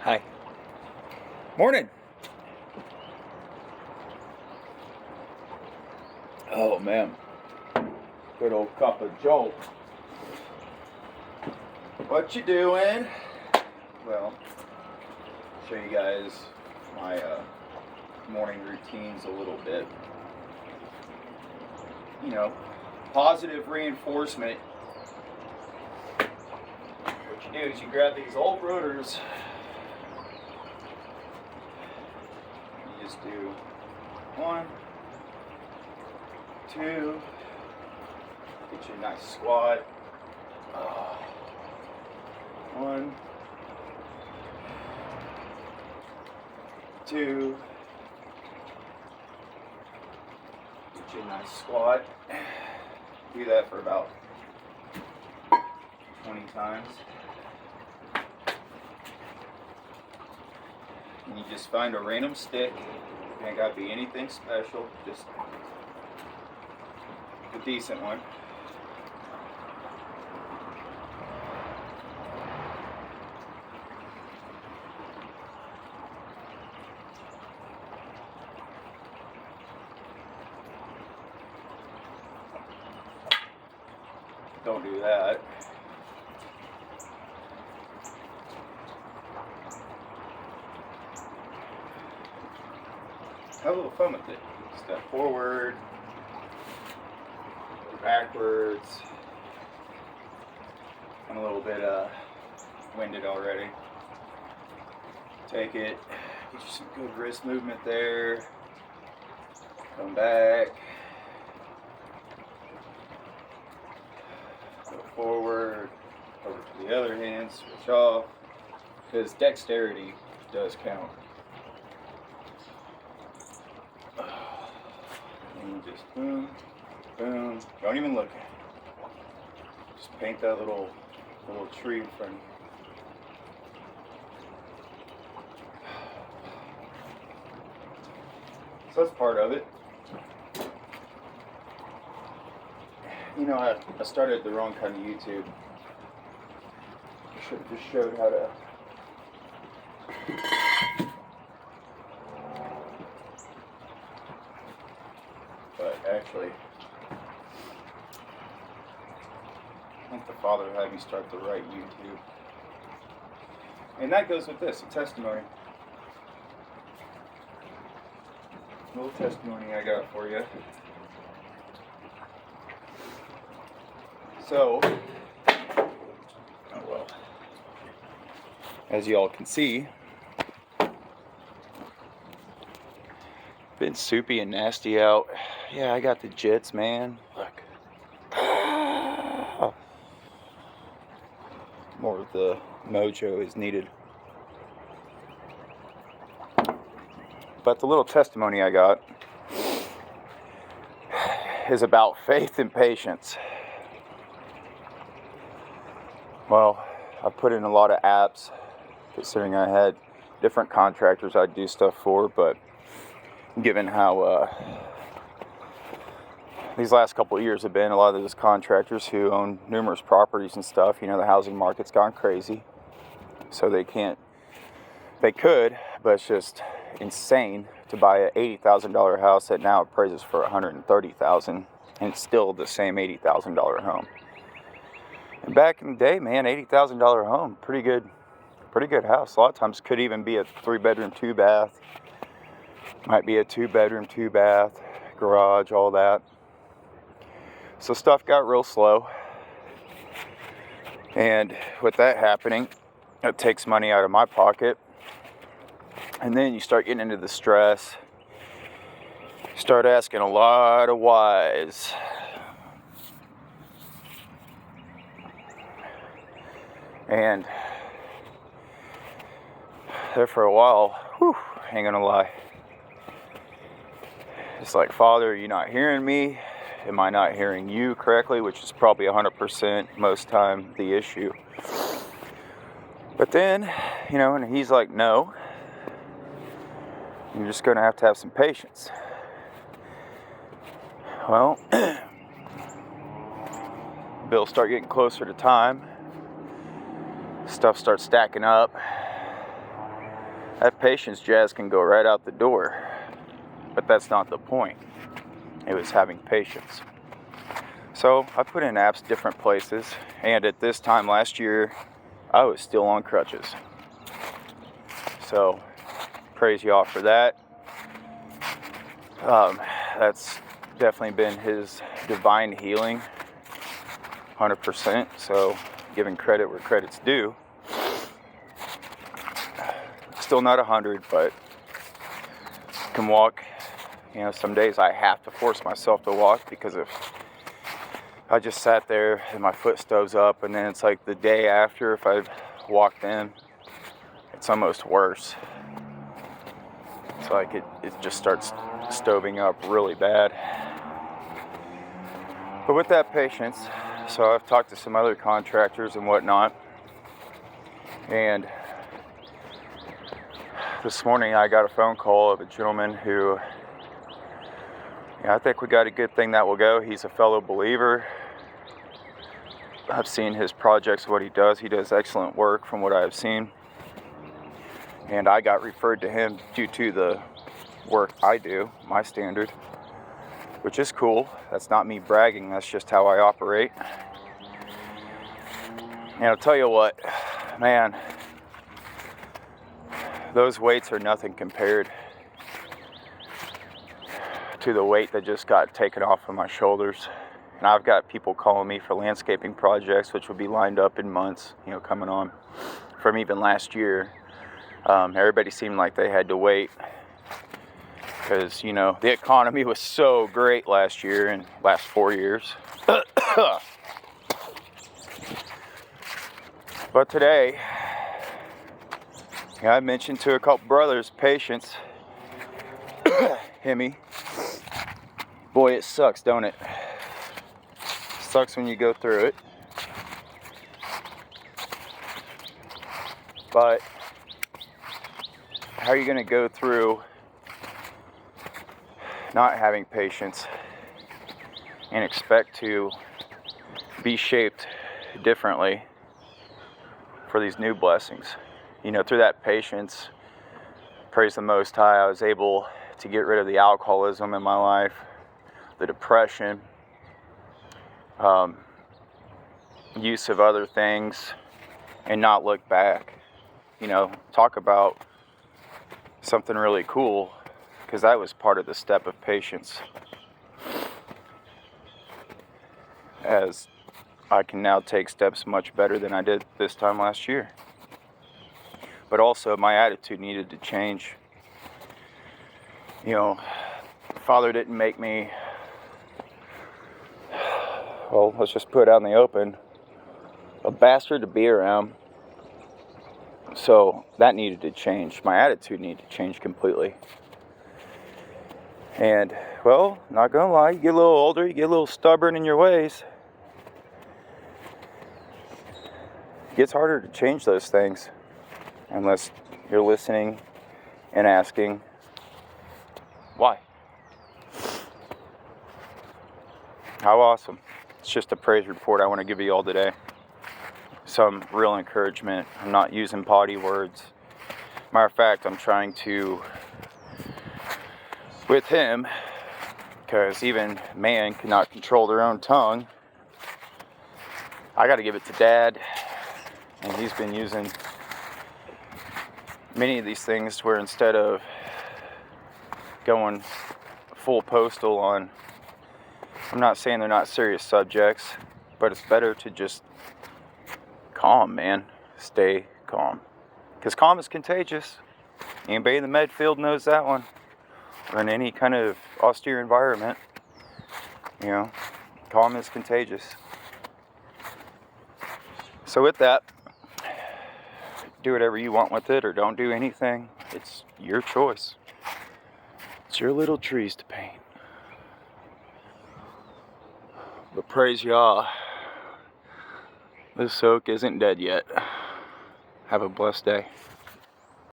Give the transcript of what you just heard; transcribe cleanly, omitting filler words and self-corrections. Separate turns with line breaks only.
Hi. Morning. Oh man, good old cup of Jolt. What you doing? Well, show you guys my morning routines a little bit. You know, positive reinforcement. What you do is you grab these old rotors. You just do 1, 2, get you a nice squat. 1, 2, get you a nice squat. Do that for about 20 times. And you just find a random stick. It ain't gotta be anything special, just a decent one. Don't do that. Have a little fun with it. Step forward, go backwards. I'm a little bit winded already. Take it, get you some good wrist movement there. Come back. Go forward, over to the other hand, switch off. Because dexterity does count. And just boom, boom. Don't even look at it. Just paint that little tree in front of you. So that's part of it. You know, I started the wrong kind of YouTube. I should have just showed how to actually, I think the Father had me start the right YouTube. And that goes with this, a testimony. A little testimony I got for you. So, as you all can see, been soupy and nasty out. Yeah, I got the jits, man. Look. More of the mojo is needed. But the little testimony I got is about faith and patience. Well, I put in a lot of apps, considering I had different contractors I'd do stuff for, but given how these last couple of years have been, a lot of those contractors who own numerous properties and stuff, you know, the housing market's gone crazy. So they could, but it's just insane to buy a $80,000 house that now appraises for $130,000, and it's still the same $80,000 home. And back in the day, man, $80,000 home, pretty good house. A lot of times could even be a 3-bedroom, 2-bath. Might be a 2-bedroom, 2-bath, garage, all that. So stuff got real slow. And with that happening, it takes money out of my pocket. And then you start getting into the stress. Start asking a lot of whys. And there for a while, ain't gonna lie. It's like, Father, are you not hearing me? Am I not hearing you correctly? Which is probably 100% most time the issue. But then, you know, and he's like, no. You're just gonna have to have some patience. Well, bills start getting closer to time. Stuff starts stacking up. That patience jazz can go right out the door. But that's not the point. It was having patience. So I put in apps different places, and at this time last year, I was still on crutches. So praise y'all for that. That's definitely been his divine healing, 100%. So giving credit where credit's due. Still not 100, but can walk. You know, some days I have to force myself to walk, because if I just sat there and my foot stoves up, and then it's like the day after, if I've walked in, it's almost worse. It's like it just starts stoving up really bad. But with that patience, so I've talked to some other contractors and whatnot, and this morning I got a phone call of a gentleman who, I think we got a good thing that will go. He's a fellow believer. I've seen his projects, what he does. He does excellent work from what I've seen. And I got referred to him due to the work I do, my standard, which is cool. That's not me bragging. That's just how I operate. And I'll tell you what, man, those weights are nothing compared to the weight that just got taken off of my shoulders. And I've got people calling me for landscaping projects, which will be lined up in months, coming on from even last year. Everybody seemed like they had to wait because, the economy was so great last year and last 4 years. But today, I mentioned to a couple brothers, patience. Hemi. Boy, it sucks, don't it? Sucks when you go through it. But how are you going to go through not having patience and expect to be shaped differently for these new blessings? Through that patience, praise the Most High, I was able to get rid of the alcoholism in my life, the depression, use of other things, and not look back. Talk about something really cool, because that was part of the step of patience. As I can now take steps much better than I did this time last year. But also, my attitude needed to change. Father didn't make me, well, let's just put it out in the open, a bastard to be around. So that needed to change. My attitude needed to change completely. And, well, not gonna lie, you get a little older, you get a little stubborn in your ways. It gets harder to change those things unless you're listening and asking, why? How awesome. It's just a praise report I want to give you all today. Some real encouragement. I'm not using potty words. Matter of fact, I'm trying to, with him, because even man cannot control their own tongue, I got to give it to Dad. And he's been using many of these things where instead of going full postal on, I'm not saying they're not serious subjects, but it's better to just calm, man. Stay calm. Because calm is contagious. Anybody in the med field knows that one. Or in any kind of austere environment, calm is contagious. So with that, do whatever you want with it or don't do anything. It's your choice. It's your little trees to paint. But praise Yah, this oak isn't dead yet. Have a blessed day.